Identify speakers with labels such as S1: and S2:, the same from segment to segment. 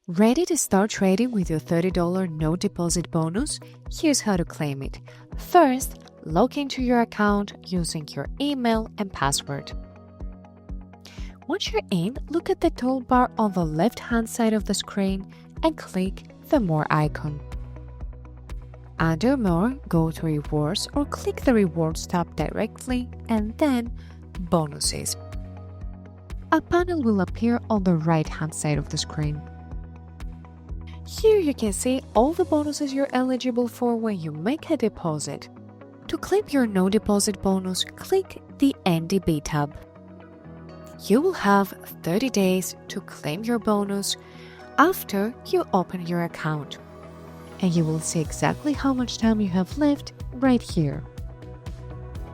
S1: Ready to start trading with your $30 no deposit bonus? Here's how to claim it. First, log into your account using your email and password. Once you're in, look at the toolbar on the left-hand side of the screen and click the More icon. Under More, go to Rewards or click the Rewards tab directly and then Bonuses. A panel will appear on the right-hand side of the screen. Here you can see all the bonuses you're eligible for when you make a deposit. To claim your no deposit bonus, click the NDB tab. You will have 30 days to claim your bonus after you open your account. And you will see exactly how much time you have left right here.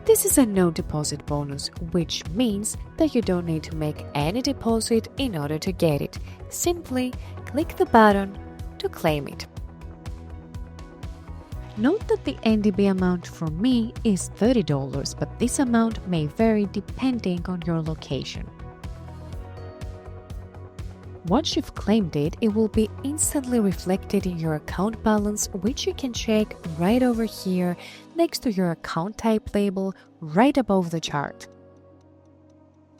S1: This is a no deposit bonus, which means that you don't need to make any deposit in order to get it. Simply click the button to claim it. Note that the NDB amount for me is $30, but this amount may vary depending on your location. Once you've claimed it, it will be instantly reflected in your account balance, which you can check right over here next to your account type label right above the chart.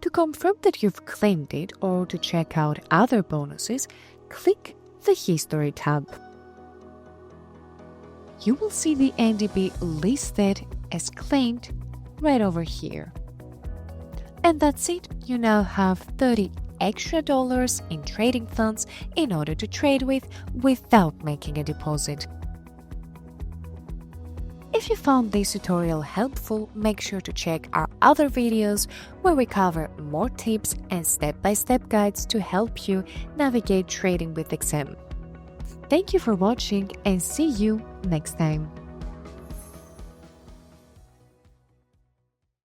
S1: To confirm that you've claimed it or to check out other bonuses, click the History tab. You will see the NDB listed as claimed right over here. And that's it. You now have $30 extra in trading funds in order to trade with without making a deposit. If you found this tutorial helpful, make sure to check our other videos where we cover more tips and step-by-step guides to help you navigate trading with XM. Thank you for watching and see you next time.